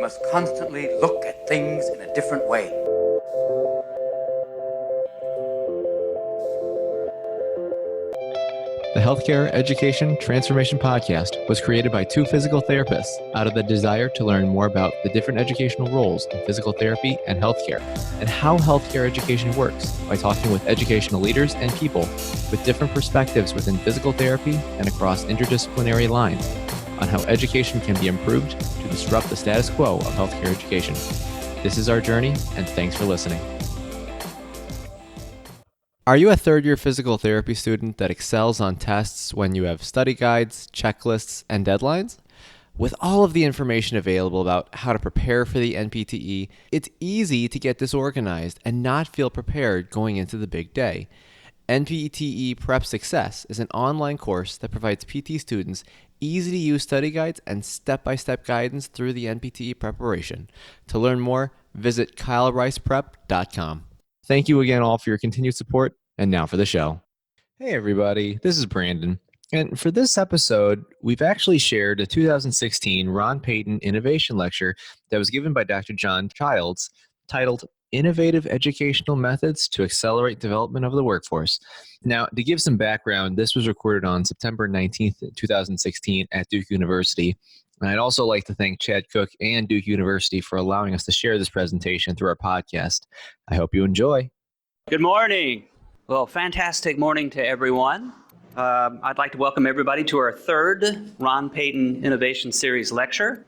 must constantly look at things in a different way. The Healthcare Education Transformation Podcast was created by two physical therapists out of the desire to learn more about the different educational roles in physical therapy and healthcare, and how healthcare education works by talking with educational leaders and people with different perspectives within physical therapy and across interdisciplinary lines on how education can be improved to disrupt the status quo of healthcare education. This is our journey, and thanks for listening. Are you a third-year physical therapy student that excels on tests when you have study guides, checklists, and deadlines? With all of the information available about how to prepare for the NPTE, it's easy to get disorganized and not feel prepared going into the big day. NPTE Prep Success is an online course that provides PT students easy-to-use study guides and step-by-step guidance through the NPTE preparation. To learn more, visit kylericeprep.com. Thank you again all for your continued support, and now for the show. Hey everybody, this is Brandon, and for this episode, we've actually shared a 2016 Ron Peyton Innovation Lecture that was given by Dr. John Childs, titled Innovative Educational Methods to Accelerate Development of the Workforce. Now, to give some background, this was recorded on September 19th, 2016 at Duke University. And I'd also like to thank Chad Cook and Duke University for allowing us to share this presentation through our podcast. I hope you enjoy. Good morning. Well, fantastic morning to everyone. I'd like to welcome everybody to our third Ron Peyton Innovation Series lecture.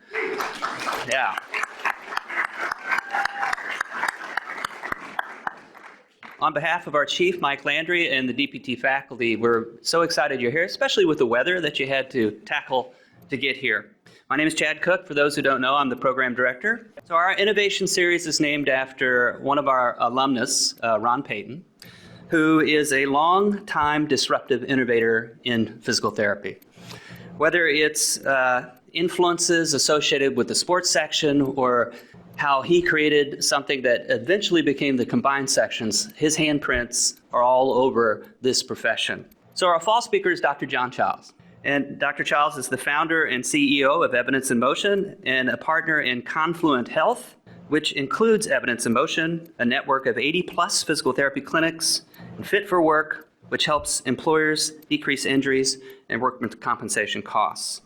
Yeah. On behalf of our chief, Mike Landry, and the DPT faculty, we're so excited you're here, especially with the weather that you had to tackle to get here. My name is Chad Cook. For those who don't know, I'm the program director. So our innovation series is named after one of our alumnus, Ron Peyton, who is a long-time disruptive innovator in physical therapy. Whether it's influences associated with the sports section or how he created something that eventually became the combined sections, his handprints are all over this profession. So our fall speaker is Dr. John Childs. And Dr. Childs is the founder and CEO of Evidence in Motion and a partner in Confluent Health, which includes Evidence in Motion, a network of 80-plus physical therapy clinics, and Fit for Work, which helps employers decrease injuries and workman's compensation costs.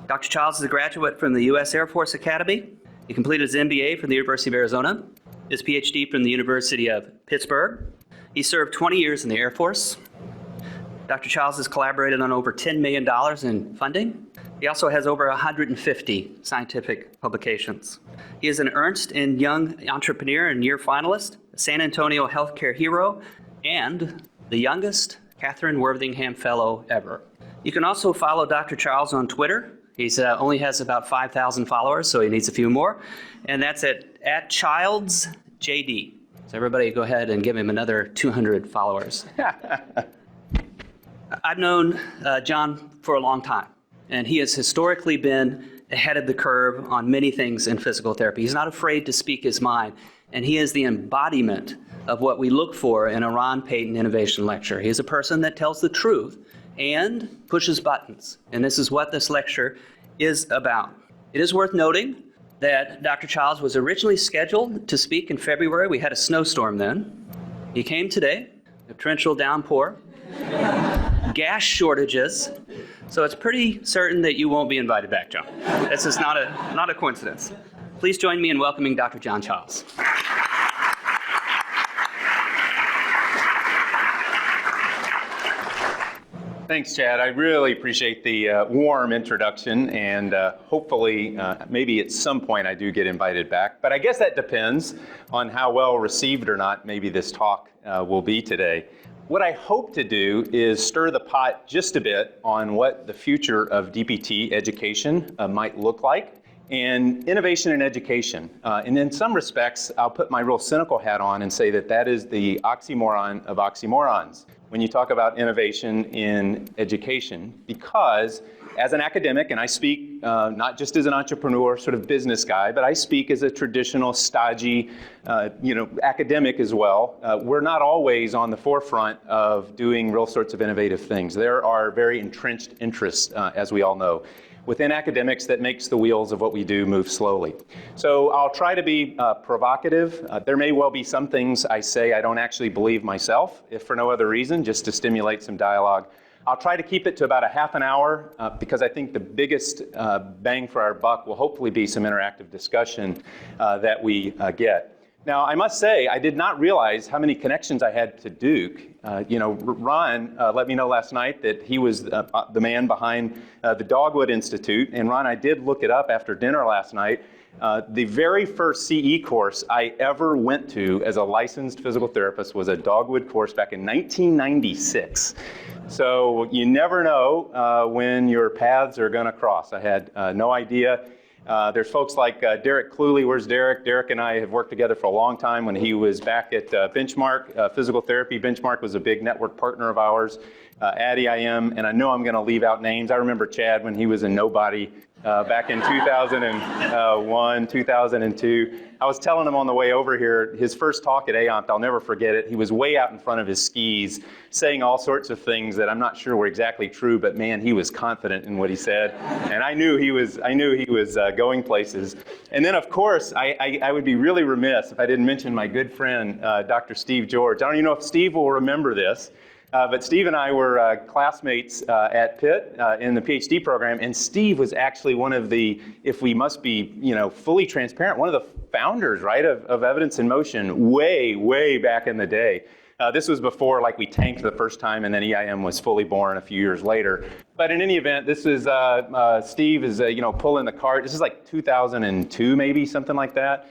Dr. Childs is a graduate from the U.S. Air Force Academy. He completed his MBA from the University of Arizona, his PhD from the University of Pittsburgh. He served 20 years in the Air Force. Dr. Childs has collaborated on over $10 million in funding. He also has over 150 scientific publications. He is an Ernst & Young Entrepreneur and Year finalist, a San Antonio Healthcare Hero, and the youngest Catherine Worthingham Fellow ever. You can also follow Dr. Childs on Twitter. He only has about 5,000 followers, so he needs a few more. And that's at ChildsJD. So everybody go ahead and give him another 200 followers. I've known John for a long time, and he has historically been ahead of the curve on many things in physical therapy. He's not afraid to speak his mind, and he is the embodiment of what we look for in a Ron Peyton Innovation Lecture. He is a person that tells the truth and pushes buttons, and this is what this lecture is about. It is worth noting that Dr. Childs was originally scheduled to speak in February. We had a snowstorm then. He came today, a torrential downpour. Gas shortages, so it's pretty certain that you won't be invited back, John. This is not a coincidence. Please join me in welcoming Dr. John Childs. Thanks, Chad. I really appreciate the warm introduction, and hopefully, maybe at some point I do get invited back. But I guess that depends on how well received or not maybe this talk will be today. What I hope to do is stir the pot just a bit on what the future of DPT education might look like, and innovation in education. And in some respects, I'll put my real cynical hat on and say that that is the oxymoron of oxymorons when you talk about innovation in education, because as an academic, and I speak not just as an entrepreneur, sort of business guy, but I speak as a traditional, stodgy, academic as well. We're not always on the forefront of doing real sorts of innovative things. There are very entrenched interests, as we all know. within academics that makes the wheels of what we do move slowly. So I'll try to be provocative. There may well be some things I say I don't actually believe myself, if for no other reason, just to stimulate some dialogue. I'll try to keep it to about a half an hour because I think the biggest bang for our buck will hopefully be some interactive discussion that we get. Now, I must say, I did not realize how many connections I had to Duke. Ron let me know last night that he was the man behind the Dogwood Institute. And Ron, I did look it up after dinner last night. The very first CE course I ever went to as a licensed physical therapist was a Dogwood course back in 1996. So you never know when your paths are going to cross. I had no idea. There's folks like Derek Cluley. Where's Derek? Derek and I have worked together for a long time when he was back at Benchmark Physical Therapy. Benchmark was a big network partner of ours at EIM, and I know I'm going to leave out names. I remember Chad when he was a nobody back in 2001, 2002. I was telling him on the way over here, his first talk at AOMP, I'll never forget it. He was way out in front of his skis saying all sorts of things that I'm not sure were exactly true, but man, he was confident in what he said. And I knew he was going places. And then, of course, I would be really remiss if I didn't mention my good friend, Dr. Steve George. I don't even know if Steve will remember this. But Steve and I were classmates at Pitt in the PhD program, and Steve was actually one of the, if we must be, fully transparent, one of the founders, right, of Evidence in Motion way, way back in the day. This was before, like, we tanked the first time, and then EIM was fully born a few years later. But in any event, this is Steve is pulling the cart. This is like 2002, maybe something like that.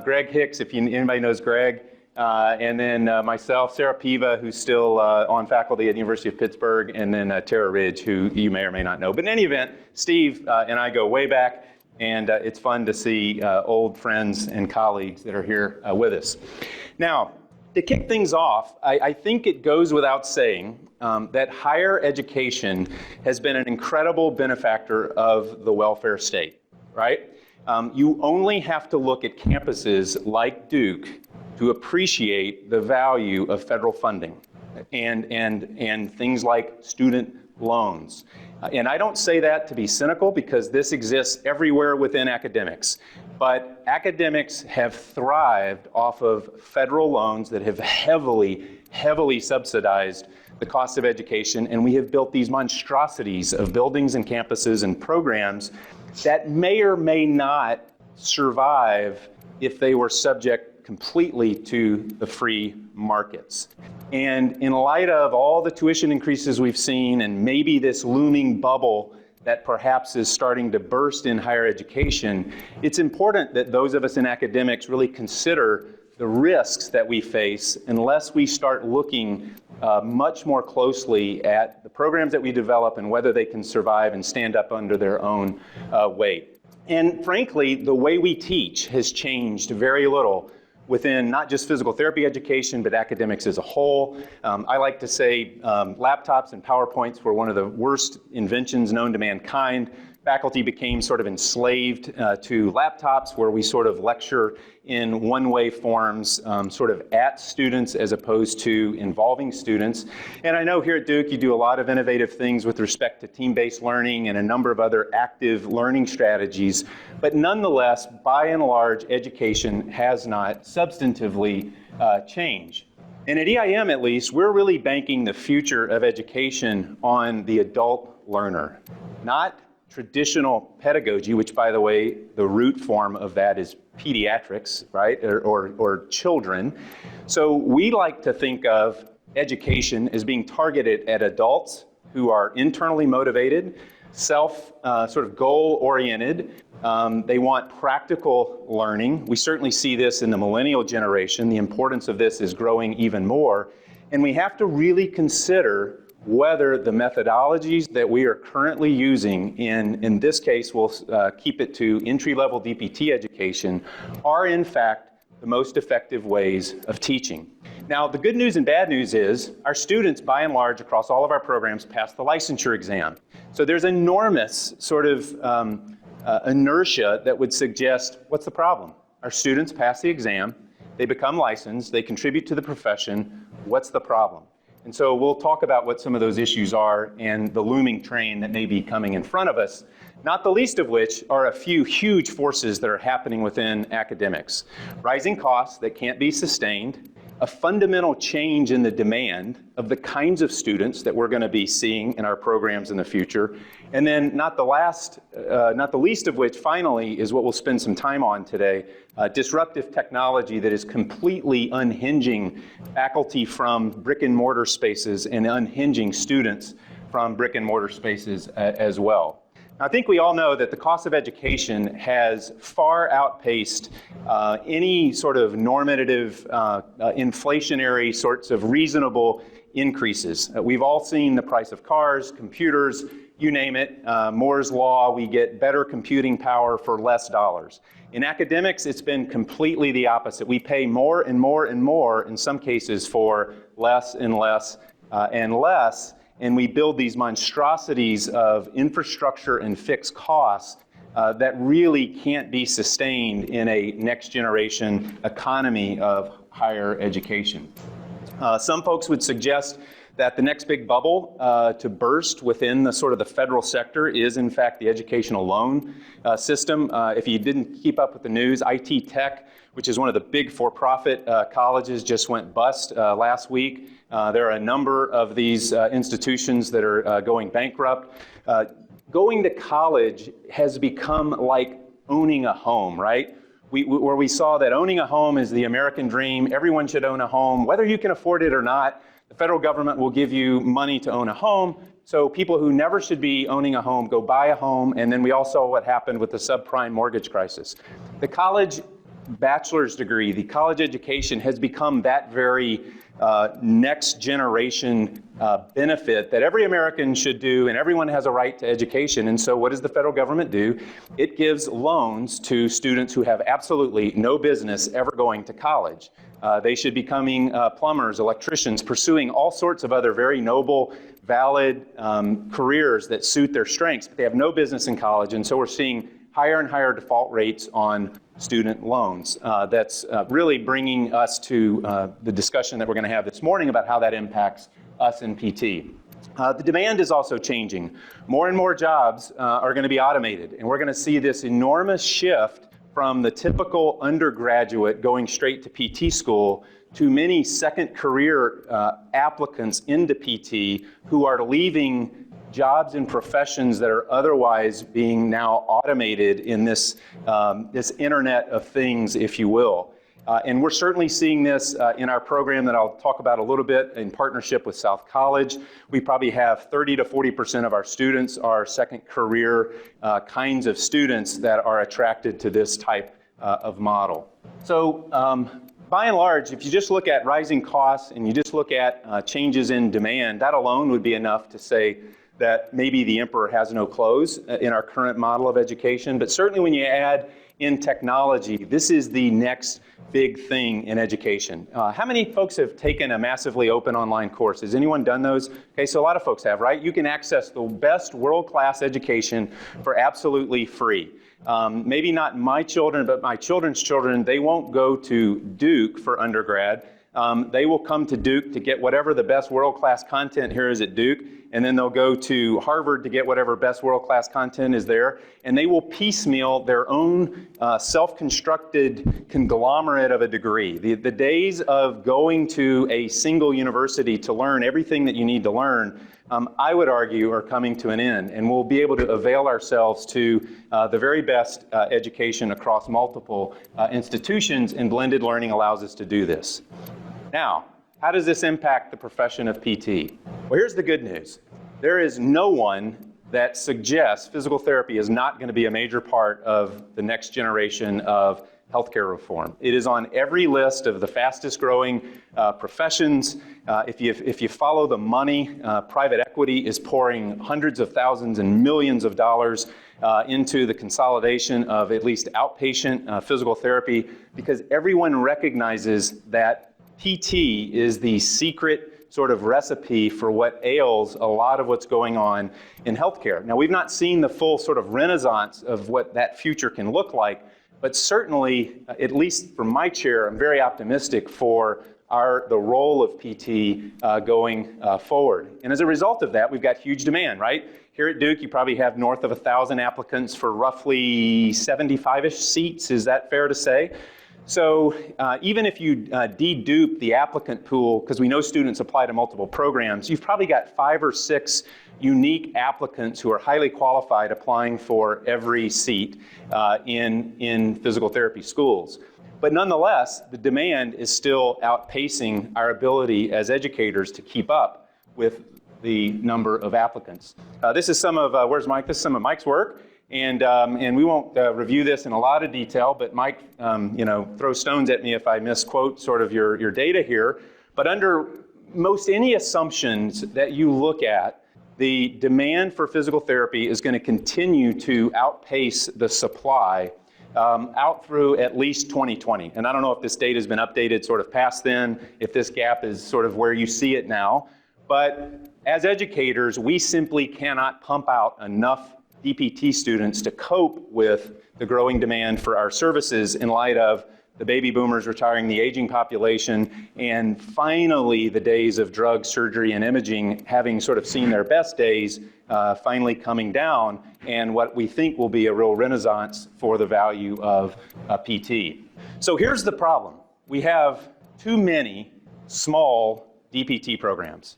Greg Hicks, if anybody knows Greg. And then myself, Sarah Piva, who's still on faculty at the University of Pittsburgh, and then Tara Ridge, who you may or may not know. But in any event, Steve and I go way back, and it's fun to see old friends and colleagues that are here with us. Now, to kick things off, I think it goes without saying that higher education has been an incredible benefactor of the welfare state, right? You only have to look at campuses like Duke to appreciate the value of federal funding and things like student loans. And I don't say that to be cynical because this exists everywhere within academics. But academics have thrived off of federal loans that have heavily subsidized the cost of education, and we have built these monstrosities of buildings and campuses and programs that may or may not survive if they were subject completely to the free markets. And in light of all the tuition increases we've seen and maybe this looming bubble that perhaps is starting to burst in higher education, it's important that those of us in academics really consider the risks that we face unless we start looking much more closely at the programs that we develop and whether they can survive and stand up under their own weight. And frankly, the way we teach has changed very little within not just physical therapy education, but academics as a whole. I like to say laptops and PowerPoints were one of the worst inventions known to mankind. Faculty became sort of enslaved to laptops where we sort of lecture in one-way forms, sort of at students as opposed to involving students. And I know here at Duke you do a lot of innovative things with respect to team-based learning and a number of other active learning strategies. But nonetheless, by and large, education has not substantively changed. And at EIM, at least, we're really banking the future of education on the adult learner, not traditional pedagogy, which, by the way, the root form of that is pediatrics, right, or children. So we like to think of education as being targeted at adults who are internally motivated, sort of goal-oriented. They want practical learning. We certainly see this in the millennial generation. The importance of this is growing even more. And we have to really consider whether the methodologies that we are currently using in this case, we'll keep it to entry-level DPT education, are in fact the most effective ways of teaching. Now, the good news and bad news is our students, by and large, across all of our programs, pass the licensure exam. So there's enormous sort of inertia that would suggest, what's the problem? Our students pass the exam, they become licensed, they contribute to the profession, what's the problem? And so we'll talk about what some of those issues are and the looming train that may be coming in front of us not the least of which are a few huge forces that are happening within academics. Rising costs that can't be sustained, a fundamental change in the demand of the kinds of students that we're going to be seeing in our programs in the future, and then not the least of which, finally, is what we'll spend some time on today, disruptive technology that is completely unhinging faculty from brick and mortar spaces and unhinging students from brick and mortar spaces as well. I think we all know that the cost of education has far outpaced any sort of normative, inflationary sorts of reasonable increases. We've all seen the price of cars, computers, you name it. Moore's Law, we get better computing power for less dollars. In academics, it's been completely the opposite. We pay more and more and more, in some cases, for less and less and less. And we build these monstrosities of infrastructure and fixed costs that really can't be sustained in a next generation economy of higher education. Some folks would suggest that the next big bubble to burst within the sort of the federal sector is in fact the educational loan system. If you didn't keep up with the news, IT Tech, which is one of the big for-profit colleges, just went bust last week. There are a number of these institutions that are going bankrupt. Going to college has become like owning a home, right? Where we saw that owning a home is the American dream. Everyone should own a home. Whether you can afford it or not, the federal government will give you money to own a home. So people who never should be owning a home go buy a home. And then we all saw what happened with the subprime mortgage crisis. The college bachelor's degree, the college education has become that very next generation benefit that every American should do, and everyone has a right to education. And so what does the federal government do? It gives loans to students who have absolutely no business ever going to college. They should be becoming plumbers, electricians, pursuing all sorts of other very noble, valid careers that suit their strengths, but they have no business in college. And so we're seeing higher and higher default rates on student loans. That's really bringing us to the discussion that we're going to have this morning about how that impacts us in PT. The demand is also changing. More and more jobs are going to be automated, and we're going to see this enormous shift from the typical undergraduate going straight to PT school to many second career applicants into PT who are leaving jobs in professions that are otherwise being now automated in this Internet of Things, if you will. And we're certainly seeing this in our program that I'll talk about a little bit in partnership with South College. We probably have 30 to 40% of our students are second career kinds of students that are attracted to this type of model. So by and large, if you just look at rising costs and you just look at changes in demand, that alone would be enough to say that maybe the emperor has no clothes in our current model of education. But certainly when you add in technology, this is the next big thing in education. How many folks have taken a massively open online course? Has anyone done those? Okay, so a lot of folks have, right? You can access the best world-class education for absolutely free. Maybe not my children, but my children's children, they won't go to Duke for undergrad. They will come to Duke to get whatever the best world-class content here is at Duke, and then they'll go to Harvard to get whatever best world-class content is there, and they will piecemeal their own self-constructed conglomerate of a degree. The days of going to a single university to learn everything that you need to learn, I would argue, are coming to an end, and we'll be able to avail ourselves to the very best education across multiple institutions, and blended learning allows us to do this. Now, how does this impact the profession of PT? Well, here's the good news. There is no one that suggests physical therapy is not going to be a major part of the next generation of healthcare reform. It is on every list of the fastest growing professions. If you follow the money, private equity is pouring hundreds of thousands and millions of dollars into the consolidation of at least outpatient physical therapy, because everyone recognizes that PT is the secret sort of recipe for what ails a lot of what's going on in healthcare. Now, we've not seen the full sort of renaissance of what that future can look like, but certainly, at least from my chair, I'm very optimistic for the role of PT going forward. And as a result of that, we've got huge demand, right? Here at Duke, you probably have north of 1,000 applicants for roughly 75-ish seats. Is that fair to say? So even if you dedupe the applicant pool, because we know students apply to multiple programs, you've probably got 5 or 6 unique applicants who are highly qualified applying for every seat in physical therapy schools. But nonetheless, the demand is still outpacing our ability as educators to keep up with the number of applicants. This is some of, where's Mike? This is some of Mike's work. And we won't review this in a lot of detail, but Mike, throw stones at me if I misquote sort of your data here. But under most any assumptions that you look at, the demand for physical therapy is going to continue to outpace the supply out through at least 2020. And I don't know if this data has been updated sort of past then, if this gap is sort of where you see it now. But as educators, we simply cannot pump out enough DPT students to cope with the growing demand for our services in light of the baby boomers retiring, the aging population, and finally the days of drug, surgery, and imaging having sort of seen their best days finally coming down, and what we think will be a real renaissance for the value of PT. So here's the problem. We have too many small DPT programs.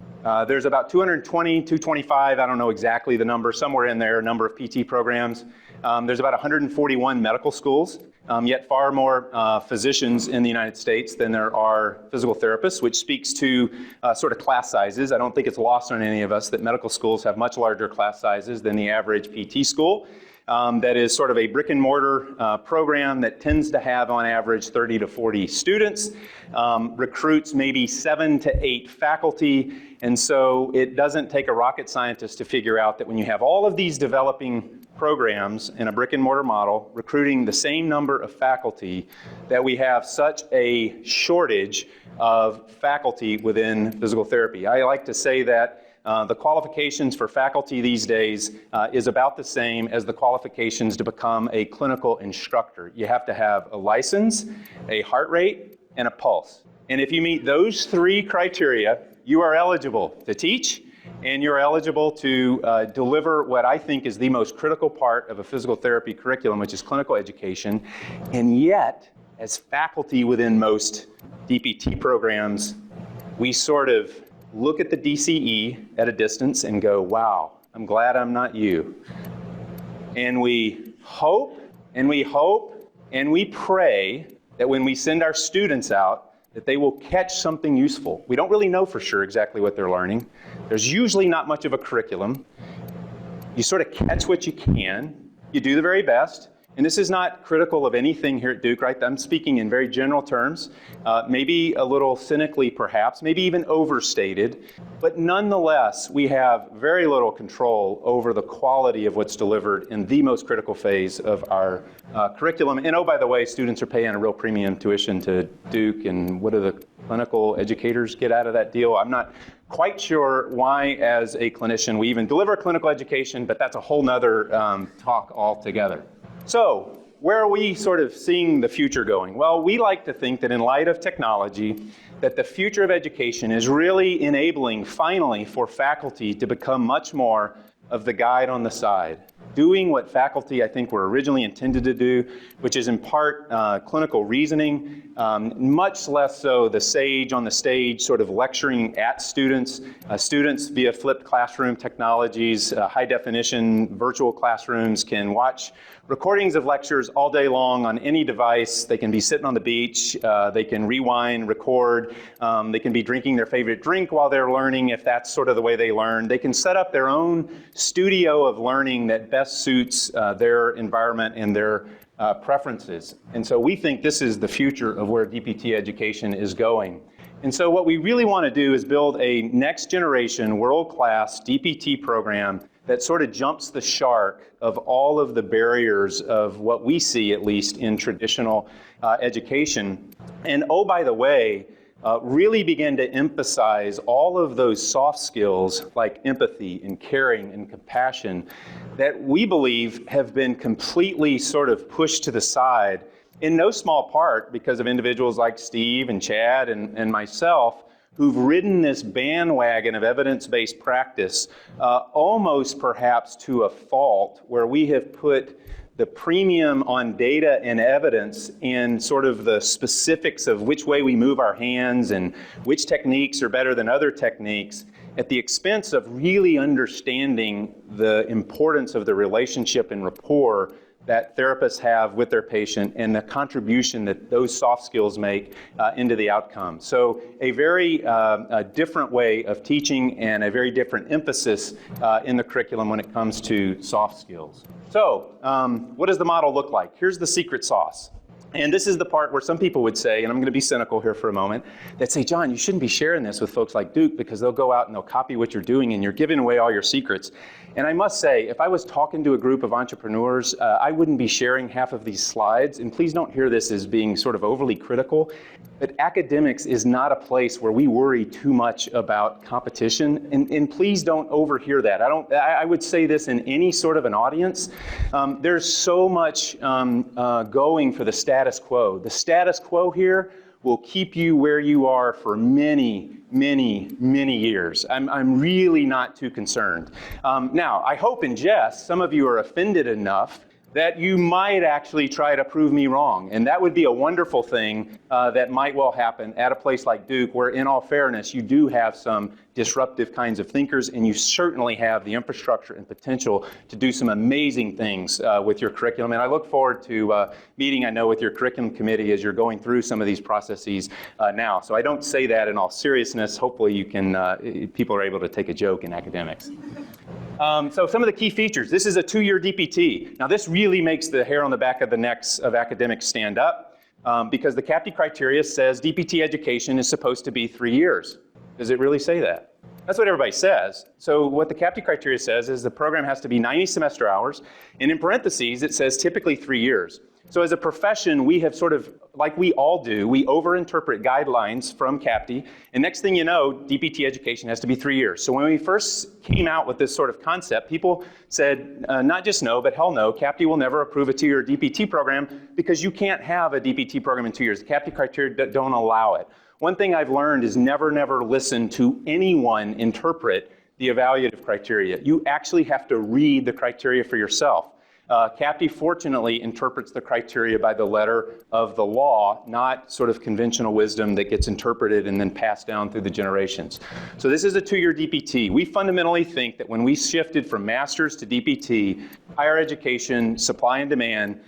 There's about 220, 225, I don't know exactly the number, somewhere in there, number of PT programs. There's about 141 medical schools, yet far more physicians in the United States than there are physical therapists, which speaks to sort of class sizes. I don't think it's lost on any of us that medical schools have much larger class sizes than the average PT school. That is sort of a brick and mortar program that tends to have on average 30 to 40 students, recruits maybe 7 to 8 faculty, and so it doesn't take a rocket scientist to figure out that when you have all of these developing programs in a brick and mortar model, recruiting the same number of faculty, that we have such a shortage of faculty within physical therapy. I like to say that the qualifications for faculty these days is about the same as the qualifications to become a clinical instructor. You have to have a license, a heart rate, and a pulse. And if you meet those 3 criteria, you are eligible to teach, and you're eligible to deliver what I think is the most critical part of a physical therapy curriculum, which is clinical education. And yet, as faculty within most DPT programs, we sort of look at the DCE at a distance and go, wow, I'm glad I'm not you. And we hope, and we hope, and we pray that when we send our students out, that they will catch something useful. We don't really know for sure exactly what they're learning. There's usually not much of a curriculum. You sort of catch what you can. You do the very best. And this is not critical of anything here at Duke, right? I'm speaking in very general terms, maybe a little cynically perhaps, maybe even overstated, but nonetheless, we have very little control over the quality of what's delivered in the most critical phase of our curriculum. And oh, by the way, students are paying a real premium tuition to Duke, and what do the clinical educators get out of that deal? I'm not quite sure why, as a clinician, we even deliver clinical education, but that's a whole nother talk altogether. So, where are we sort of seeing the future going? Well, we like to think that in light of technology, that the future of education is really enabling, finally, for faculty to become much more of the guide on the side, doing what faculty, I think, were originally intended to do, which is in part clinical reasoning, much less so the sage on the stage sort of lecturing at students. Students via flipped classroom technologies, high definition virtual classrooms can watch recordings of lectures all day long on any device. They can be sitting on the beach, they can rewind, record, they can be drinking their favorite drink while they're learning if that's sort of the way they learn. They can set up their own studio of learning that best suits their environment and their preferences. And so we think this is the future of where DPT education is going. And so what we really want to do is build a next generation world-class DPT program that sort of jumps the shark of all of the barriers of what we see, at least in traditional education. And oh, by the way, really begin to emphasize all of those soft skills like empathy and caring and compassion that we believe have been completely sort of pushed to the side, in no small part because of individuals like Steve and Chad and myself, who've ridden this bandwagon of evidence-based practice almost perhaps to a fault, where we have put the premium on data and evidence in sort of the specifics of which way we move our hands and which techniques are better than other techniques, at the expense of really understanding the importance of the relationship and rapport that therapists have with their patient and the contribution that those soft skills make into the outcome. So a very different way of teaching and a very different emphasis in the curriculum when it comes to soft skills. So what does the model look like? Here's the secret sauce. And this is the part where some people would say, and I'm going to be cynical here for a moment, that say, John, you shouldn't be sharing this with folks like Duke because they'll go out and they'll copy what you're doing and you're giving away all your secrets. And I must say, if I was talking to a group of entrepreneurs, I wouldn't be sharing half of these slides. And please don't hear this as being sort of overly critical. But academics is not a place where we worry too much about competition. And please don't overhear that. I would say this in any sort of an audience. There's so much going for the status quo. The status quo here will keep you where you are for many, many, many years. I'm really not too concerned. Now, I hope in jest, some of you are offended enough that you might actually try to prove me wrong. And that would be a wonderful thing that might well happen at a place like Duke, where in all fairness, you do have some disruptive kinds of thinkers, and you certainly have the infrastructure and potential to do some amazing things with your curriculum. And I look forward to meeting, I know, with your curriculum committee as you're going through some of these processes now. So I don't say that in all seriousness. Hopefully you can, people are able to take a joke in academics. So some of the key features. This is a 2-year DPT. Now this really makes the hair on the back of the necks of academics stand up because the CAPTE criteria says DPT education is supposed to be 3 years. Does it really say that? That's what everybody says. So what the CAPTE criteria says is the program has to be 90 semester hours, and in parentheses it says typically 3 years. So as a profession, we have sort of, like we all do, we overinterpret guidelines from CAPTE, and next thing you know, DPT education has to be 3 years. So when we first came out with this sort of concept, people said, not just no, but hell no, CAPTE will never approve a 2-year DPT program because you can't have a DPT program in 2 years. The CAPTE criteria don't allow it. One thing I've learned is never listen to anyone interpret the evaluative criteria. You actually have to read the criteria for yourself. CAPTE fortunately interprets the criteria by the letter of the law, not sort of conventional wisdom that gets interpreted and then passed down through the generations. So this is a 2-year DPT. We fundamentally think that when we shifted from master's to DPT, higher education, supply and demand,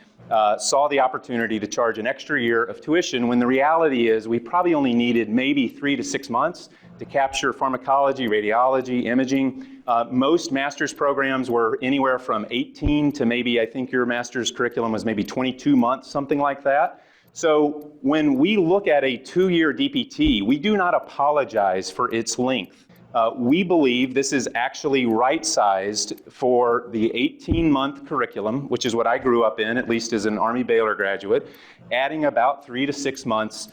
saw the opportunity to charge an extra year of tuition when the reality is we probably only needed maybe 3 to 6 months to capture pharmacology, radiology, imaging. Most master's programs were anywhere from 18 to maybe, I think your master's curriculum was maybe 22 months, something like that. So when we look at a 2-year DPT, we do not apologize for its length. We believe this is actually right-sized for the 18-month curriculum, which is what I grew up in, at least as an Army Baylor graduate, adding about 3 to 6 months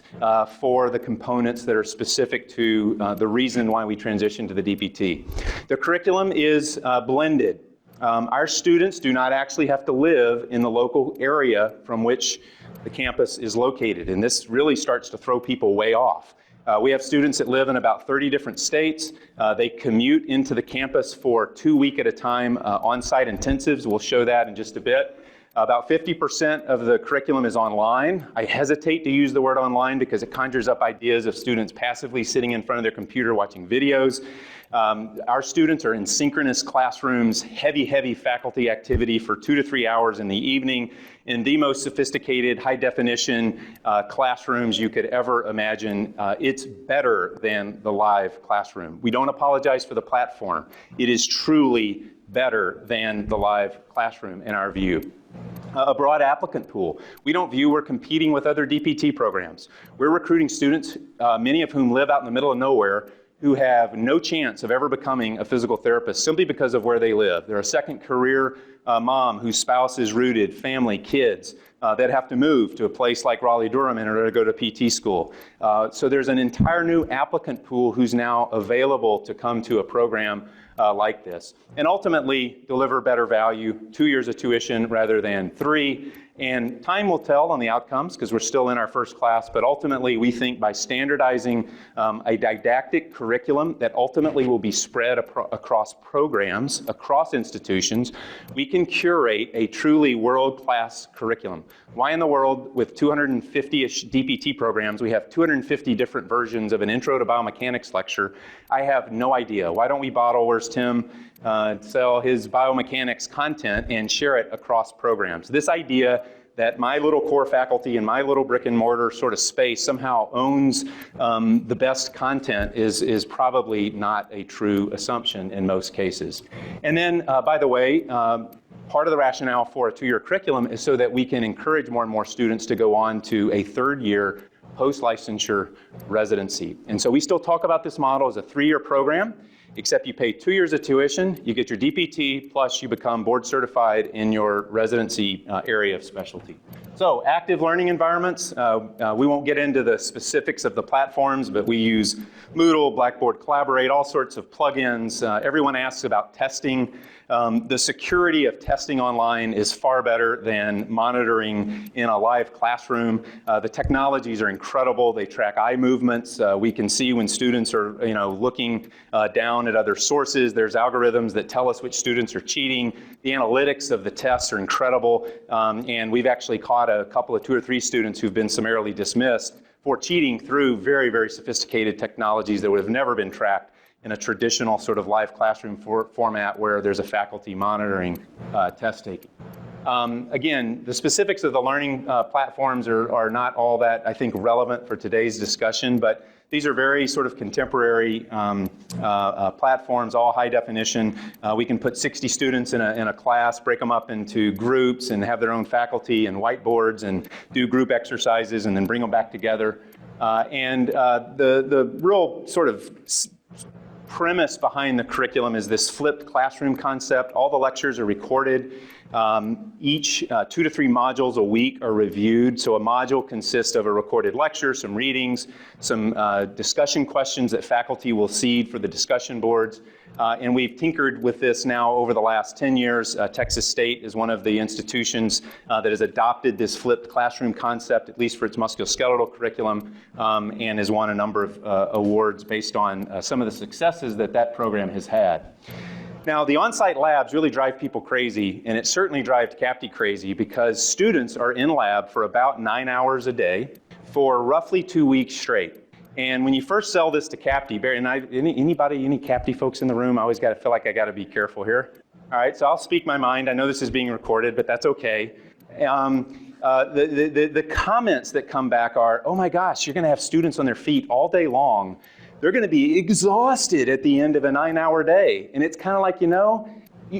for the components that are specific to the reason why we transitioned to the DPT. The curriculum is blended. Our students do not actually have to live in the local area from which the campus is located, and this really starts to throw people way off. We have students that live in about 30 different states. They commute into the campus for 2 weeks at a time on-site intensives. We'll show that in just a bit. About 50% of the curriculum is online. I hesitate to use the word online because it conjures up ideas of students passively sitting in front of their computer watching videos. Our students are in synchronous classrooms, heavy faculty activity for 2 to 3 hours in the evening in the most sophisticated, high-definition classrooms you could ever imagine. It's better than the live classroom. We don't apologize for the platform. It is truly better than the live classroom in our view. A broad applicant pool. We don't view we're competing with other DPT programs. We're recruiting students, many of whom live out in the middle of nowhere, who have no chance of ever becoming a physical therapist simply because of where they live. They're a second career mom whose spouse is rooted, family, kids, that have to move to a place like Raleigh-Durham in order to go to PT school. So there's an entire new applicant pool who's now available to come to a program like this. And ultimately deliver better value, 2 years of tuition rather than 3, And time will tell on the outcomes because we're still in our first class, but ultimately we think by standardizing a didactic curriculum that ultimately will be spread across programs, across institutions, we can curate a truly world-class curriculum. Why in the world, with 250-ish DPT programs, we have 250 different versions of an Intro to Biomechanics lecture? I have no idea. Why don't we bottle, where's Tim, sell his biomechanics content and share it across programs? This idea that my little core faculty and my little brick and mortar sort of space somehow owns the best content is probably not a true assumption in most cases. And then, by the way, part of the rationale for a 2-year curriculum is so that we can encourage more and more students to go on to a 3rd-year post-licensure residency. And so we still talk about this model as a 3-year program, except you pay 2 years of tuition, you get your DPT, plus you become board certified in your residency area of specialty. So active learning environments, we won't get into the specifics of the platforms, but we use Moodle, Blackboard Collaborate, all sorts of plugins. Everyone asks about testing. The security of testing online is far better than monitoring in a live classroom. The technologies are incredible. They track eye movements. We can see when students are, looking down at other sources. There's algorithms that tell us which students are cheating. The analytics of the tests are incredible. And we've actually caught a couple of 2 or 3 students who've been summarily dismissed for cheating through very, very sophisticated technologies that would have never been tracked in a traditional sort of live classroom format where there's a faculty monitoring test taking. Again, the specifics of the learning platforms are not all that, I think, relevant for today's discussion, but these are very sort of contemporary platforms, all high definition. We can put 60 students in a class, break them up into groups and have their own faculty and whiteboards and do group exercises and then bring them back together. The real sort of premise behind the curriculum is this flipped classroom concept. All the lectures are recorded. Each 2 to 3 modules a week are reviewed. So a module consists of a recorded lecture, some readings, some discussion questions that faculty will seed for the discussion boards. And we've tinkered with this now over the last 10 years. Texas State is one of the institutions that has adopted this flipped classroom concept, at least for its musculoskeletal curriculum, and has won a number of awards based on some of the successes that program has had. Now, the on-site labs really drive people crazy, and it certainly drives CAPTE crazy because students are in lab for about 9 hours a day for roughly 2 weeks straight. And when you first sell this to CAPTE, Barry, and any CAPTE folks in the room? I always feel like I got to be careful here. All right, so I'll speak my mind. I know this is being recorded, but that's okay. The comments that come back are, oh my gosh, you're going to have students on their feet all day long. They're going to be exhausted at the end of a 9-hour day. And it's kind of like,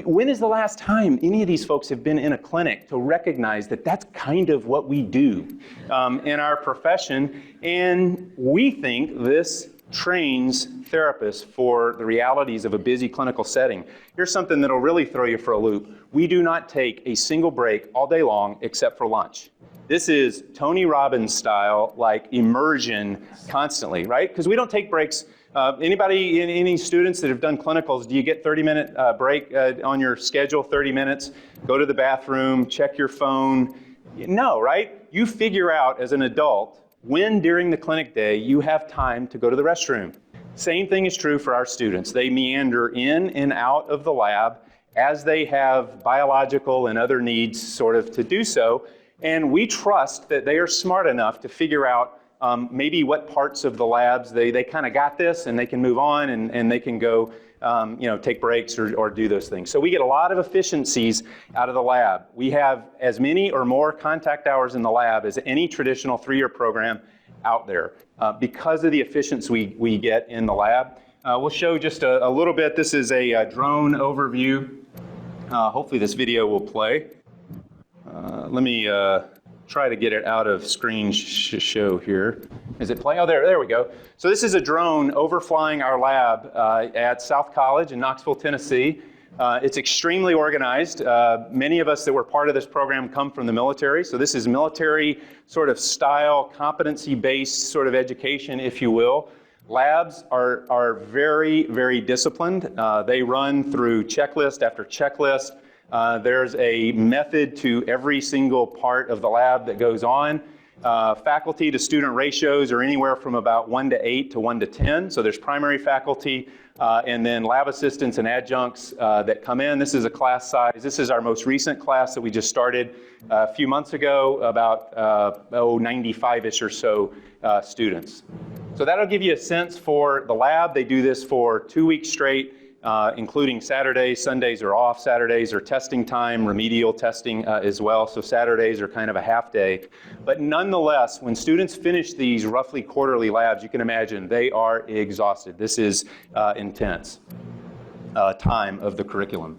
when is the last time any of these folks have been in a clinic to recognize that that's kind of what we do in our profession? And we think this trains therapists for the realities of a busy clinical setting. Here's something that'll really throw you for a loop. We do not take a single break all day long except for lunch. This is Tony Robbins style, like immersion constantly, right? Because we don't take breaks. Any students that have done clinicals, do you get 30-minute break on your schedule, 30 minutes, go to the bathroom, check your phone? No, right? You figure out as an adult when during the clinic day you have time to go to the restroom. Same thing is true for our students. They meander in and out of the lab as they have biological and other needs sort of to do so. And we trust that they are smart enough to figure out maybe what parts of the labs they kind of got this and they can move on and they can go take breaks or do those things. So we get a lot of efficiencies out of the lab. We have as many or more contact hours in the lab as any traditional 3-year program out there because of the efficiency we get in the lab. We'll show just a little bit. This is a drone overview. Hopefully this video will play. Let me try to get it out of screen show here. Is it playing? Oh, there we go. So this is a drone overflying our lab at South College in Knoxville, Tennessee. It's extremely organized. Many of us that were part of this program come from the military. So this is military sort of style, competency-based sort of education, if you will. Labs are very, very disciplined. They run through checklist after checklist. There's a method to every single part of the lab that goes on. Faculty to student ratios are anywhere from about 1 to 8 to 1 to 10. So there's primary faculty and then lab assistants and adjuncts that come in. This is a class size. This is our most recent class that we just started a few months ago, about 95-ish or so students. So that'll give you a sense for the lab. They do this for 2 weeks straight. Including Saturdays. Sundays are off. Saturdays are testing time, remedial testing as well. So Saturdays are kind of a half day. But nonetheless, when students finish these roughly quarterly labs, you can imagine they are exhausted. This is intense time of the curriculum.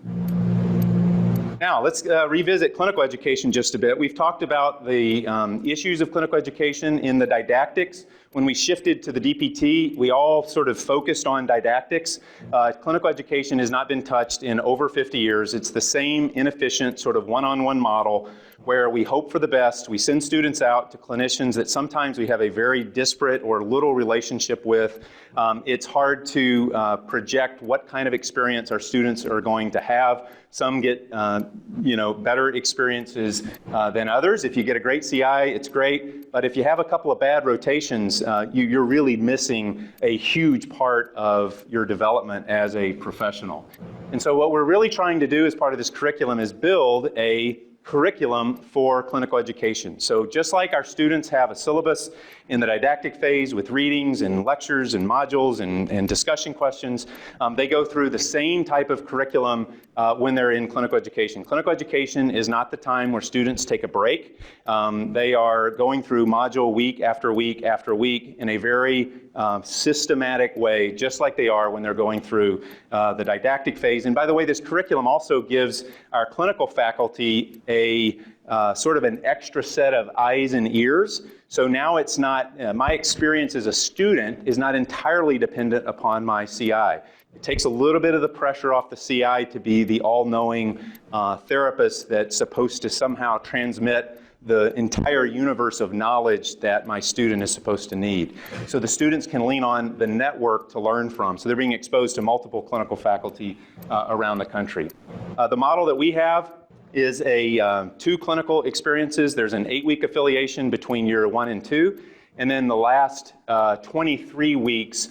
Now, let's revisit clinical education just a bit. We've talked about the issues of clinical education in the didactics. When we shifted to the DPT, we all sort of focused on didactics. Clinical education has not been touched in over 50 years. It's the same inefficient sort of one-on-one model where we hope for the best. We send students out to clinicians that sometimes we have a very disparate or little relationship with. It's hard to project what kind of experience our students are going to have. Some get better experiences than others. If you get a great CI, it's great. But if you have a couple of bad rotations, you're really missing a huge part of your development as a professional. And so what we're really trying to do as part of this curriculum is build a curriculum for clinical education. So just like our students have a syllabus in the didactic phase with readings and lectures and modules and discussion questions, they go through the same type of curriculum when they're in clinical education. Clinical education is not the time where students take a break. They are going through module week after week after week in a very systematic way, just like they are when they're going through the didactic phase. And by the way, this curriculum also gives our clinical faculty a sort of an extra set of eyes and ears. So now it's not, my experience as a student is not entirely dependent upon my CI. It takes a little bit of the pressure off the CI to be the all-knowing therapist that's supposed to somehow transmit the entire universe of knowledge that my student is supposed to need. So the students can lean on the network to learn from. So they're being exposed to multiple clinical faculty around the country. The model that we have is a 2 clinical experiences. There's an 8-week affiliation between year 1 and 2. And then the last 23 weeks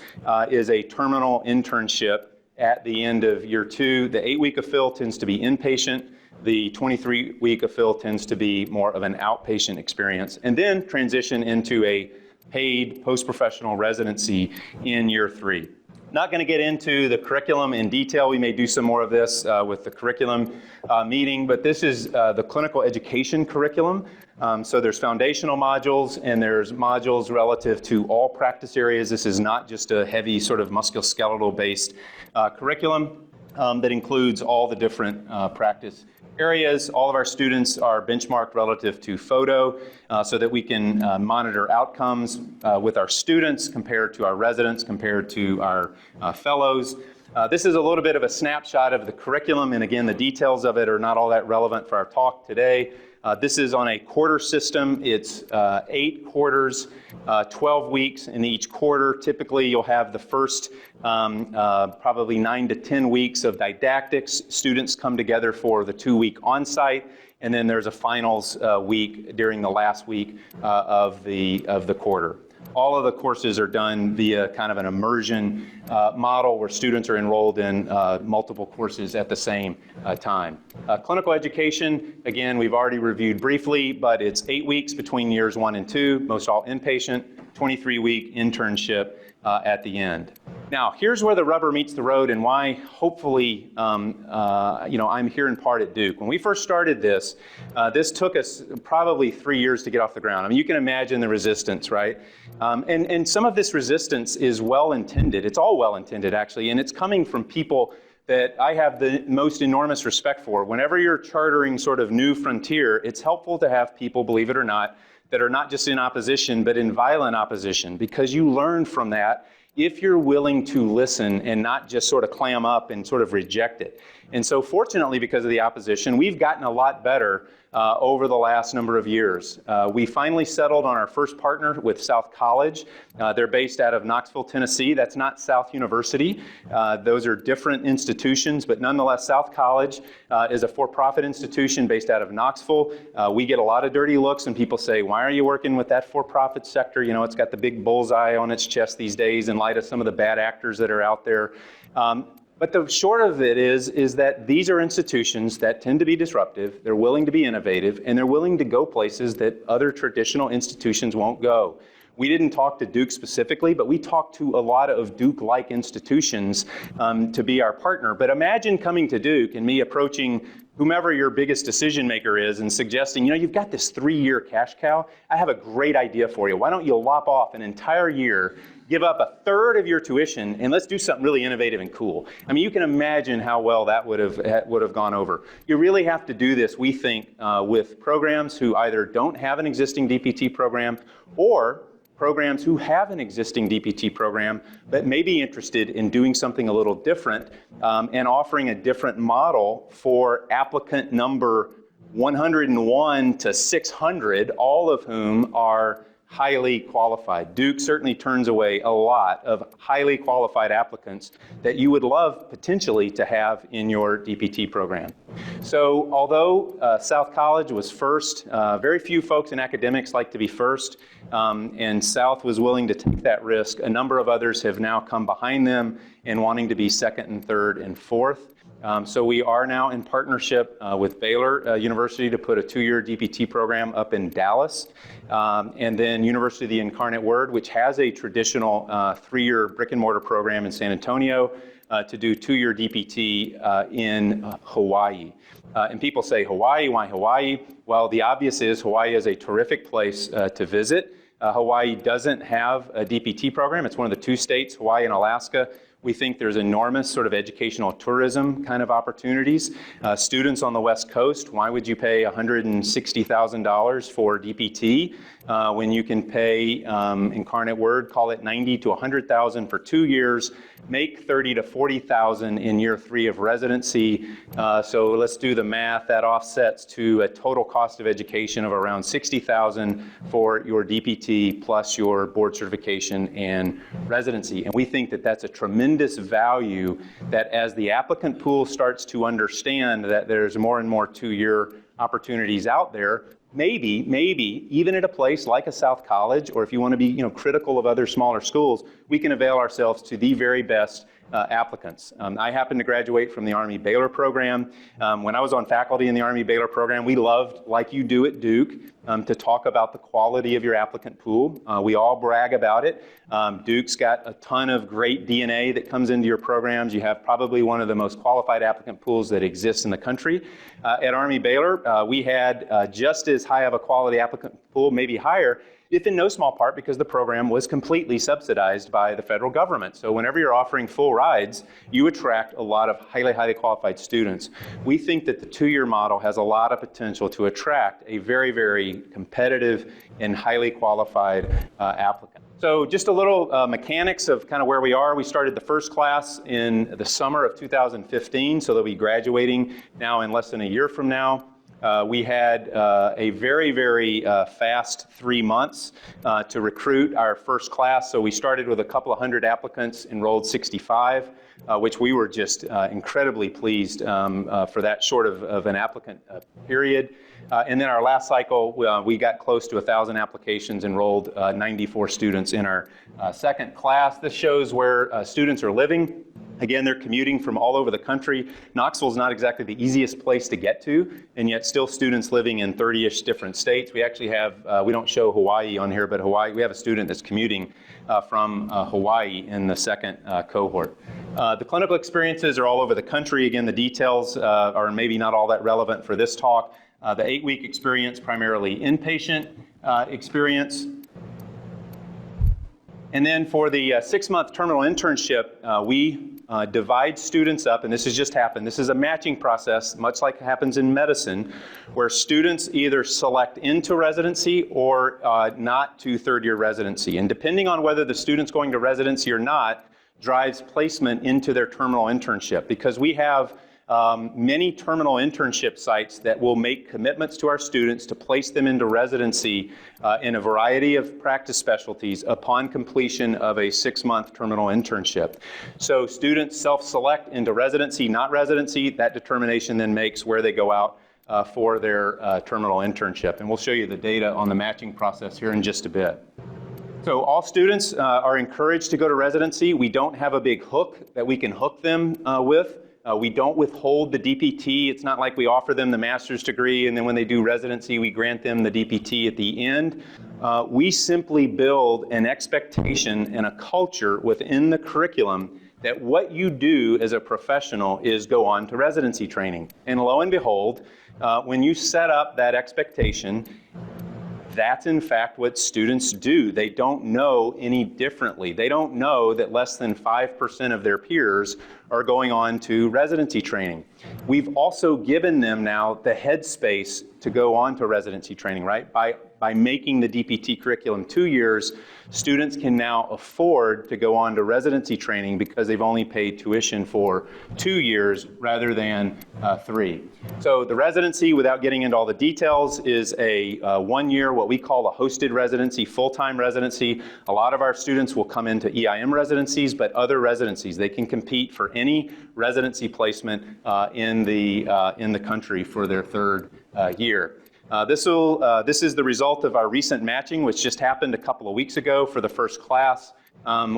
is a terminal internship at the end of year 2. The 8-week affill tends to be inpatient. The 23-week affill tends to be more of an outpatient experience. And then transition into a paid post-professional residency in year 3. Not going to get into the curriculum in detail. We may do some more of this with the curriculum meeting, but this is the clinical education curriculum. So there's foundational modules and there's modules relative to all practice areas. This is not just a heavy sort of musculoskeletal based curriculum that includes all the different practice areas. All of our students are benchmarked relative to photo so that we can monitor outcomes with our students compared to our residents, compared to our fellows. This is a little bit of a snapshot of the curriculum, and again, the details of it are not all that relevant for our talk today. This is on a quarter system. It's 8 quarters, 12 weeks in each quarter. Typically, you'll have the first probably 9 to 10 weeks of didactics. Students come together for the 2-week on-site, and then there's a finals week during the last week of the quarter. All of the courses are done via kind of an immersion model where students are enrolled in multiple courses at the same time. Clinical education, again, we've already reviewed briefly, but it's 8 weeks between years 1 and 2, most all inpatient, 23-week internship at the end. Now, here's where the rubber meets the road and why, hopefully, I'm here in part at Duke. When we first started this, this took us probably 3 years to get off the ground. I mean, you can imagine the resistance, right? And some of this resistance is well-intended. It's all well-intended, actually, and it's coming from people that I have the most enormous respect for. Whenever you're chartering sort of new frontier, it's helpful to have people, believe it or not, that are not just in opposition, but in violent opposition, because you learn from that if you're willing to listen and not just sort of clam up and sort of reject it. And so fortunately, because of the opposition, we've gotten a lot better over the last number of years. We finally settled on our first partner with South College. They're based out of Knoxville, Tennessee. That's not South University. Those are different institutions, but nonetheless, South College is a for-profit institution based out of Knoxville. We get a lot of dirty looks and people say, why are you working with that for-profit sector? You know, it's got the big bullseye on its chest these days in light of some of the bad actors that are out there. But the short of it is that these are institutions that tend to be disruptive, they're willing to be innovative, and they're willing to go places that other traditional institutions won't go. We didn't talk to Duke specifically, but we talked to a lot of Duke-like institutions to be our partner. But imagine coming to Duke and me approaching whomever your biggest decision maker is and suggesting, you know, you've got this 3-year cash cow. I have a great idea for you. Why don't you lop off an entire year, give up a third of your tuition, and let's do something really innovative and cool. I mean, you can imagine how well that would have gone over. You really have to do this, we think, with programs who either don't have an existing DPT program or programs who have an existing DPT program but may be interested in doing something a little different and offering a different model for applicant number 101 to 600, all of whom are highly qualified. Duke certainly turns away a lot of highly qualified applicants that you would love potentially to have in your DPT program. So although South College was first, very few folks in academics like to be first, and South was willing to take that risk. A number of others have now come behind them and wanting to be second and third and fourth. So we are now in partnership with Baylor University to put a 2-year DPT program up in Dallas, and then University of the Incarnate Word, which has a traditional 3-year brick and mortar program in San Antonio, to do 2-year DPT in Hawaii. And people say, Hawaii, why Hawaii? Well, the obvious is Hawaii is a terrific place to visit. Hawaii doesn't have a DPT program. It's one of the 2 states, Hawaii and Alaska. We think there's enormous sort of educational tourism kind of opportunities. Students on the West Coast, why would you pay $160,000 for DPT when you can pay Incarnate Word, call it $90,000 to $100,000 for 2 years, make $30,000 to $40,000 in year 3 of residency. So let's do the math. That offsets to a total cost of education of around $60,000 for your DPT plus your board certification and residency. And we think that that's a tremendous value that as the applicant pool starts to understand that there's more and more 2-year opportunities out there, maybe even at a place like a South College, or if you want to be critical of other smaller schools, we can avail ourselves to the very best applicants. I happened to graduate from the Army Baylor program. When I was on faculty in the Army Baylor program, we loved, like you do at Duke, to talk about the quality of your applicant pool. We all brag about it. Duke's got a ton of great DNA that comes into your programs. You have probably one of the most qualified applicant pools that exists in the country. At Army Baylor, we had just as high of a quality applicant pool, maybe higher, if in no small part because the program was completely subsidized by the federal government. So whenever you're offering full rides, you attract a lot of highly qualified students. We think that the 2-year model has a lot of potential to attract a very competitive and highly qualified applicant. So just a little mechanics of kind of where we are. We started the first class in the summer of 2015, so they'll be graduating now in less than a year from now. We had a very fast 3 months to recruit our first class. So we started with a couple of hundred applicants, enrolled 65, which we were just incredibly pleased for that short of an applicant period. And then our last cycle, we got close to 1,000 applications, enrolled 94 students in our second class. This shows where students are living. Again, they're commuting from all over the country. Knoxville is not exactly the easiest place to get to, and yet still students living in 30-ish different states. We actually have, we don't show Hawaii on here, but Hawaii, we have a student that's commuting from Hawaii in the second cohort. The clinical experiences are all over the country. Again, the details are maybe not all that relevant for this talk. The 8-week experience, primarily inpatient experience. And then for the 6-month terminal internship, we divide students up, and this has just happened. This is a matching process, much like happens in medicine, where students either select into residency or not to 3rd-year residency. And depending on whether the student's going to residency or not, drives placement into their terminal internship. Because we have many terminal internship sites that will make commitments to our students to place them into residency in a variety of practice specialties upon completion of a 6-month terminal internship. So students self-select into residency, not residency. That determination then makes where they go out for their terminal internship. And we'll show you the data on the matching process here in just a bit. So all students are encouraged to go to residency. We don't have a big hook that we can hook them with. We don't withhold the DPT. It's not like we offer them the master's degree and then when they do residency, we grant them the DPT at the end. We simply build an expectation and a culture within the curriculum that what you do as a professional is go on to residency training. And lo and behold, when you set up that expectation, that's in fact what students do. They don't know any differently. They don't know that less than 5% of their peers are going on to residency training. We've also given them now the headspace to go on to residency training, right? By making the DPT curriculum 2 years, students can now afford to go on to residency training because they've only paid tuition for 2 years rather than 3. So the residency, without getting into all the details, is a 1-year, what we call a hosted residency, full-time residency. A lot of our students will come into EIM residencies, but other residencies. They can compete for any residency placement in the country for their 3rd year. This is the result of our recent matching, which just happened a couple of weeks ago for the first class.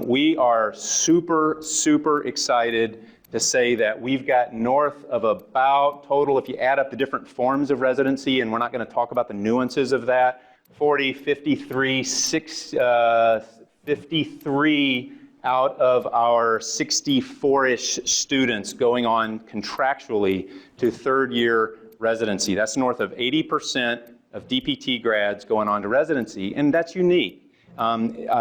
We are super, super excited to say that we've got north of about total, if you add up the different forms of residency, and we're not going to talk about the nuances of that, 40, 53, 53 out of our 64-ish students going on contractually to 3rd year residency. That's north of 80% of DPT grads going on to residency, and that's unique.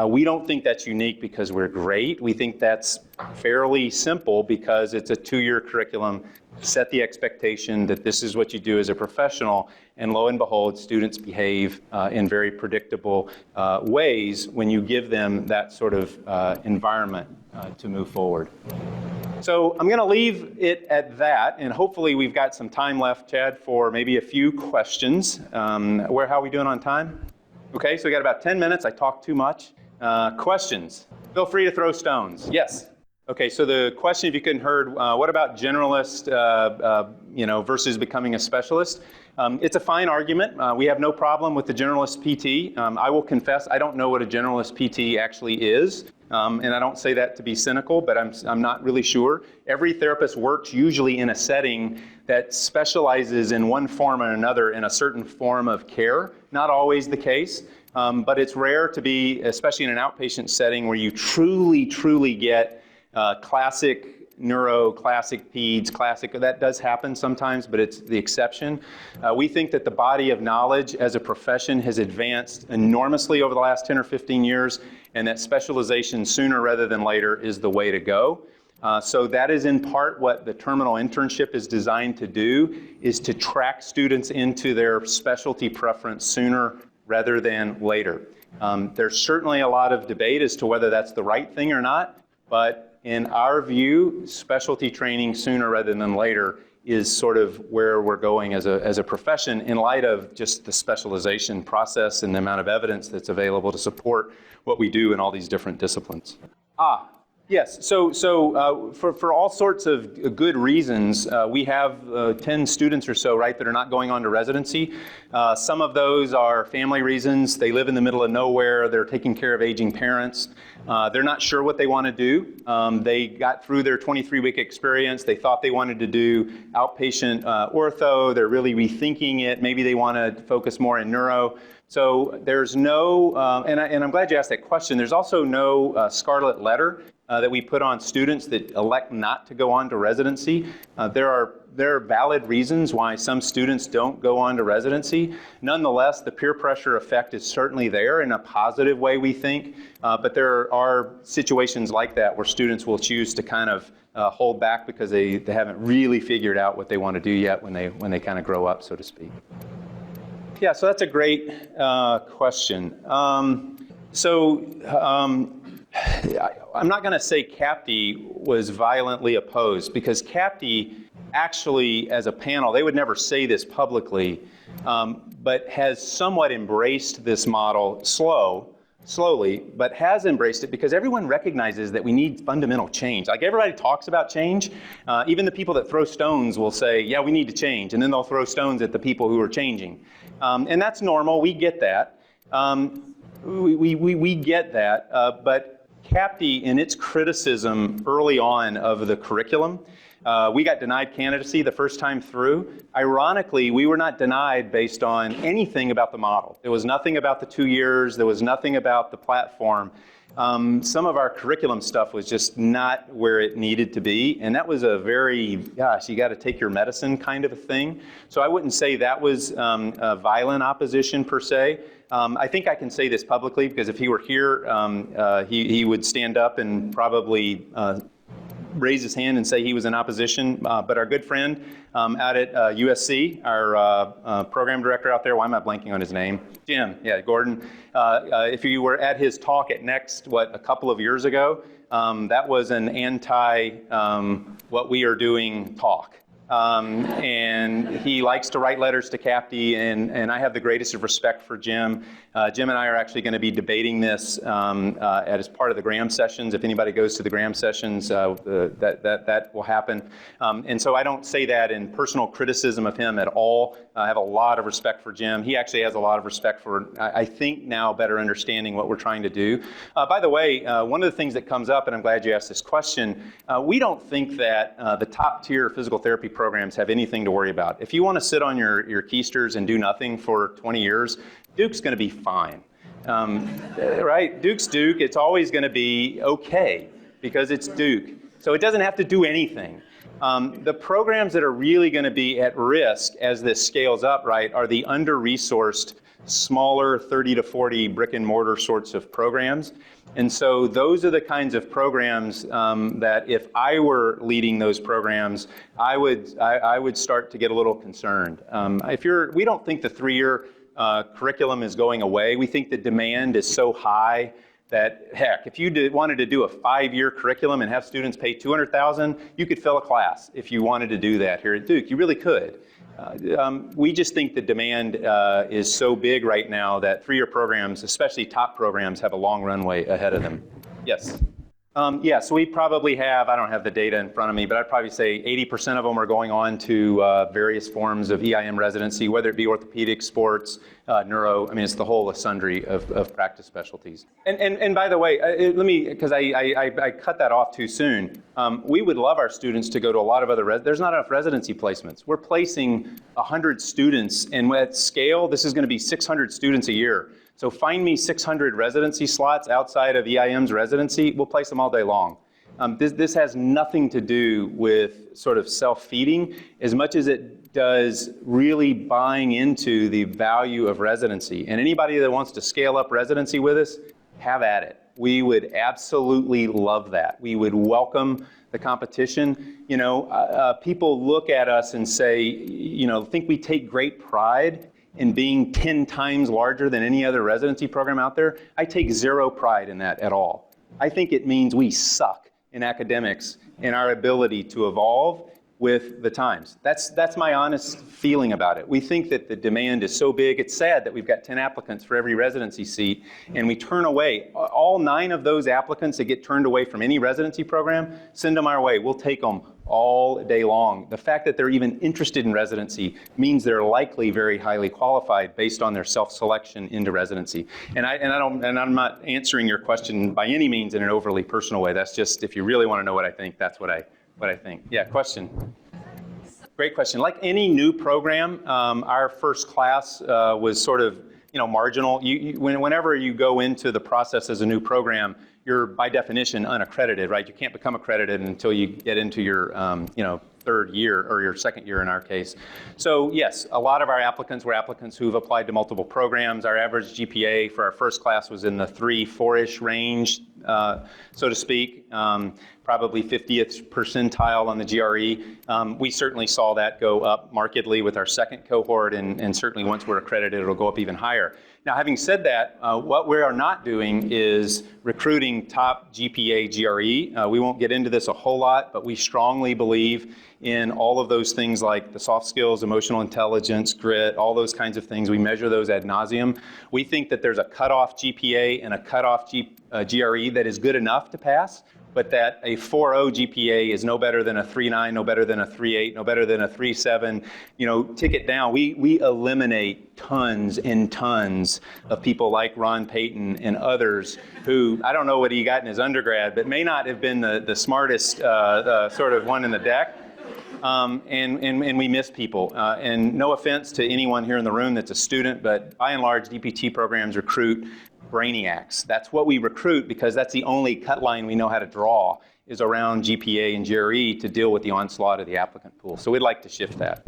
We don't think that's unique because we're great. We think that's fairly simple because it's a 2-year curriculum. Set the expectation that this is what you do as a professional, and lo and behold, students behave in very predictable ways when you give them that sort of environment to move forward. So I'm going to leave it at that, and hopefully we've got some time left, Chad, for maybe a few questions. How are we doing on time? Okay, so we got about 10 minutes. I talked too much. Questions? Feel free to throw stones. Yes. Okay, so the question, if you couldn't heard, what about generalist, versus becoming a specialist? It's a fine argument. We have no problem with the generalist PT. I will confess, I don't know what a generalist PT actually is. And I don't say that to be cynical, but I'm not really sure. Every therapist works usually in a setting that specializes in one form or another in a certain form of care. Not always the case, but it's rare to be, especially in an outpatient setting, where you truly get classic neuro, classic peds, classic, that does happen sometimes, but it's the exception. We think that the body of knowledge as a profession has advanced enormously over the last 10 or 15 years, and that specialization sooner rather than later is the way to go. So that is in part what the terminal internship is designed to do, is to track students into their specialty preference sooner rather than later. There's certainly a lot of debate as to whether that's the right thing or not, but in our view, specialty training sooner rather than later is sort of where we're going as a profession in light of just the specialization process and the amount of evidence that's available to support what we do in all these different disciplines. Yes, so for all sorts of good reasons, we have 10 students or so, right, that are not going on to residency. Some of those are family reasons. They live in the middle of nowhere. They're taking care of aging parents. They're not sure what they want to do. They got through their 23-week experience. They thought they wanted to do outpatient ortho. They're really rethinking it. Maybe they want to focus more in neuro. So there's no, and I'm glad you asked that question, there's also no scarlet letter that we put on students that elect not to go on to residency. There are valid reasons why some students don't go on to residency. Nonetheless, the peer pressure effect is certainly there in a positive way, we think. But there are situations like that where students will choose to kind of hold back because they haven't really figured out what they want to do yet when they kind of grow up, so to speak. Yeah, so that's a great question. I'm not going to say CAPTE was violently opposed, because CAPTE actually, as a panel, they would never say this publicly, but has somewhat embraced this model slowly, but has embraced it because everyone recognizes that we need fundamental change. Like, everybody talks about change. Even the people that throw stones will say, yeah, we need to change, and then they'll throw stones at the people who are changing. And that's normal. We get that. We get that. But CAPTE, in its criticism early on of the curriculum, we got denied candidacy the first time through. Ironically, we were not denied based on anything about the model. There was nothing about the 2 years. There was nothing about the platform. Some of our curriculum stuff was just not where it needed to be. And that was a very, gosh, you got to take your medicine kind of a thing. So I wouldn't say that was a violent opposition per se. I think I can say this publicly because if he were here, he would stand up and probably raise his hand and say he was in opposition, but our good friend out at USC, our program director out there, why am I blanking on his name? Jim, yeah, Gordon. If you were at his talk at Next, a couple of years ago, that was an anti what we are doing talk. And he likes to write letters to CAPTE, and I have the greatest of respect for Jim. Jim and I are actually going to be debating this as part of the Graham sessions. If anybody goes to the Graham sessions, that will happen. And so I don't say that in personal criticism of him at all. I have a lot of respect for Jim. He actually has a lot of respect for, I think now, better understanding what we're trying to do. By the way, one of the things that comes up, and I'm glad you asked this question, we don't think that the top tier physical therapy programs have anything to worry about. If you want to sit on your keisters and do nothing for 20 years, Duke's going to be fine. Right? Duke's Duke. It's always going to be okay because it's Duke. So it doesn't have to do anything. The programs that are really going to be at risk as this scales up, right, are the under-resourced, smaller 30 to 40 brick and mortar sorts of programs. And so those are the kinds of programs that if I were leading those programs, I would start to get a little concerned. We don't think the 3-year curriculum is going away. We think the demand is so high that, heck, if you wanted to do a 5-year curriculum and have students pay $200,000, you could fill a class if you wanted to do that here at Duke. You really could. We just think the demand is so big right now that 3-year programs, especially top programs, have a long runway ahead of them. Yes. So we probably have, I don't have the data in front of me, but I'd probably say 80% of them are going on to various forms of EIM residency, whether it be orthopedic, sports, neuro. I mean, it's the whole sundry of practice specialties. And by the way, let me, because I cut that off too soon. We would love our students to go to a lot of other, there's not enough residency placements. We're placing 100 students, and at scale, this is going to be 600 students a year. So find me 600 residency slots outside of EIM's residency, we'll place them all day long. This has nothing to do with sort of self-feeding as much as it does really buying into the value of residency. And anybody that wants to scale up residency with us, have at it. We would absolutely love that. We would welcome the competition. You know, people look at us and say, you know, think we take great pride in being 10 times larger than any other residency program out there. I take zero pride in that at all. I think it means we suck in academics in our ability to evolve with the times. That's my honest feeling about it. We think that the demand is so big. It's sad that we've got 10 applicants for every residency seat, and we turn away. All 9 of those applicants that get turned away from any residency program, send them our way. We'll take them all day long. The fact that they're even interested in residency means they're likely very highly qualified based on their self-selection into residency. And I'm not answering your question by any means in an overly personal way. That's just, if you really want to know what I think, that's what I think. Yeah, question. Great question. Like any new program, our first class was sort of, you know, marginal. Whenever you go into the process as a new program, you're by definition unaccredited, right? You can't become accredited until you get into your, you know, 3rd year or your 2nd year in our case. So yes, a lot of our applicants were applicants who've applied to multiple programs. Our average GPA for our first class was in the 3-4-ish range, so to speak. Probably 50th percentile on the GRE. We certainly saw that go up markedly with our second cohort, and certainly once we're accredited, it'll go up even higher. Now, having said that, what we are not doing is recruiting top GPA GRE. We won't get into this a whole lot, but we strongly believe in all of those things like the soft skills, emotional intelligence, grit, all those kinds of things. We measure those ad nauseum. We think that there's a cutoff GPA and a cutoff GRE that is good enough to pass, but that a 4.0 GPA is no better than a 3.9, no better than a 3.8, no better than a 3.7. You know, tick it down. We eliminate tons and tons of people like Ron Peyton and others who, I don't know what he got in his undergrad, but may not have been the smartest sort of one in the deck. And we miss people. And no offense to anyone here in the room that's a student, but by and large, DPT programs recruit brainiacs. That's what we recruit because that's the only cut line we know how to draw is around GPA and GRE to deal with the onslaught of the applicant pool. So we'd like to shift that.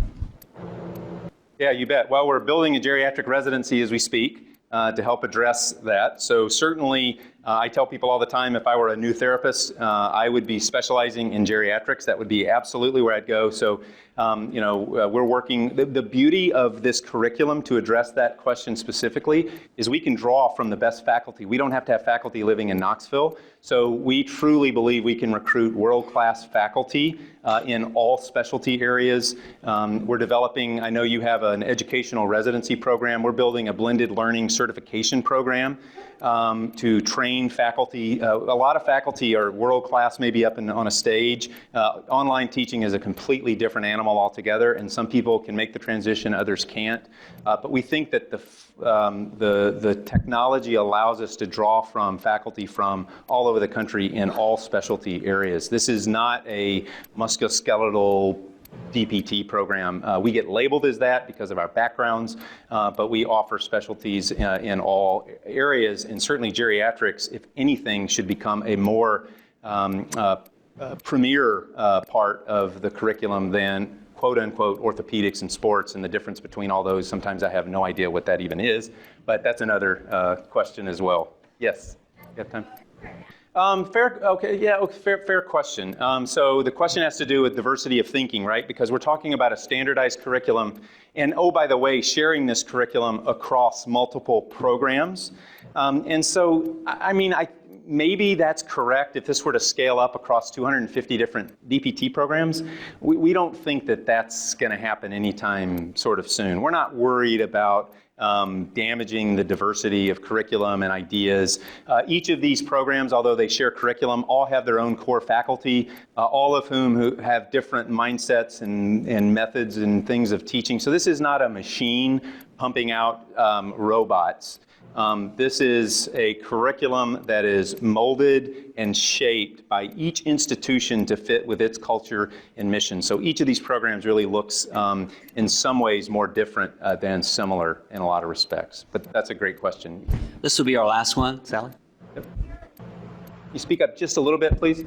Yeah, you bet. Well, we're building a geriatric residency as we speak to help address that. So certainly, I tell people all the time, if I were a new therapist, I would be specializing in geriatrics. That would be absolutely where I'd go. So, we're working. The beauty of this curriculum to address that question specifically is we can draw from the best faculty. We don't have to have faculty living in Knoxville. So we truly believe we can recruit world-class faculty in all specialty areas. We're developing, I know you have an educational residency program. We're building a blended learning certification program to train faculty. A lot of faculty are world-class, maybe up on a stage. Online teaching is a completely different animal altogether, and some people can make the transition, others can't. But we think that the technology allows us to draw from faculty from all over the country in all specialty areas. This is not a musculoskeletal DPT program. We get labeled as that because of our backgrounds, but we offer specialties in all areas, and certainly geriatrics, if anything, should become a more premier part of the curriculum than quote-unquote orthopedics and sports, and the difference between all those. Sometimes I have no idea what that even is, but that's another question as well. Yes, you have time? Fair question. So the question has to do with diversity of thinking, right? Because we're talking about a standardized curriculum, and oh, by the way, sharing this curriculum across multiple programs. And so, maybe that's correct if this were to scale up across 250 different DPT programs. We don't think that that's going to happen anytime sort of soon. We're not worried about damaging the diversity of curriculum and ideas. Each of these programs, although they share curriculum, all have their own core faculty, all of whom who have different mindsets and methods and things of teaching. So this is not a machine pumping out robots. This is a curriculum that is molded and shaped by each institution to fit with its culture and mission. So each of these programs really looks, in some ways, more different than similar in a lot of respects. But that's a great question. This will be our last one, Sally. Yep. You speak up just a little bit, please.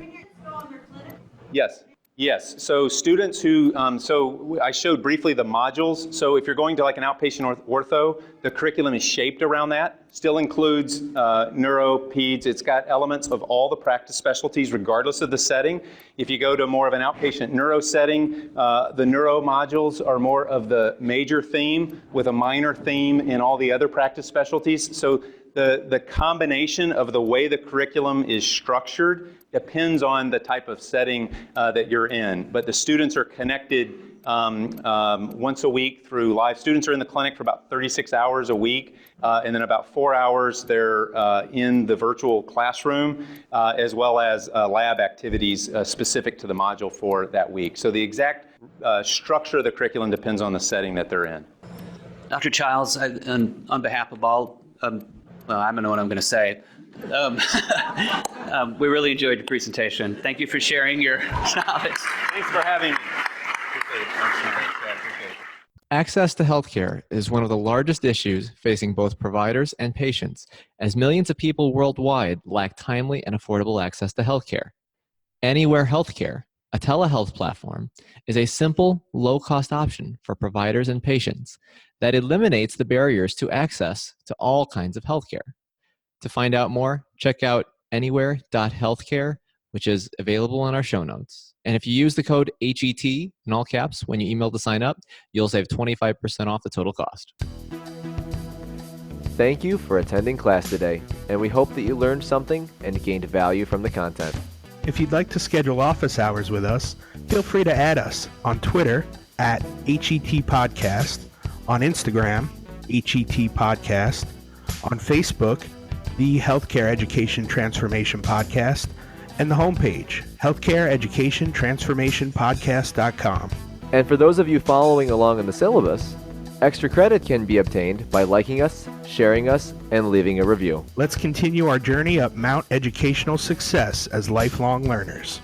Yes. Yes, so students who, so I showed briefly the modules. So if you're going to like an outpatient ortho, the curriculum is shaped around that. Still includes neuro, peds. It's got elements of all the practice specialties regardless of the setting. If you go to more of an outpatient neuro setting, the neuro modules are more of the major theme with a minor theme in all the other practice specialties. So the combination of the way the curriculum is structured depends on the type of setting that you're in. But the students are connected once a week through live. Students are in the clinic for about 36 hours a week, and then about 4 hours they're in the virtual classroom, as well as lab activities specific to the module for that week. So the exact structure of the curriculum depends on the setting that they're in. Dr. Childs, on behalf of all, well, I don't know what I'm going to say. We really enjoyed your presentation. Thank you for sharing your knowledge. Thanks for having me. Access to healthcare is one of the largest issues facing both providers and patients, as millions of people worldwide lack timely and affordable access to healthcare. Anywhere Healthcare, a telehealth platform, is a simple, low-cost option for providers and patients that eliminates the barriers to access to all kinds of healthcare. To find out more, check out anywhere.healthcare, which is available in our show notes. And if you use the code HET in all caps when you email to sign up, you'll save 25% off the total cost. Thank you for attending class today, and we hope that you learned something and gained value from the content. If you'd like to schedule office hours with us, feel free to add us on Twitter at HET Podcast, on Instagram, HET Podcast, on Facebook, the Healthcare Education Transformation Podcast, and the homepage, healthcareeducationtransformationpodcast.com. And for those of you following along in the syllabus, extra credit can be obtained by liking us, sharing us, and leaving a review. Let's continue our journey up Mount Educational Success as lifelong learners.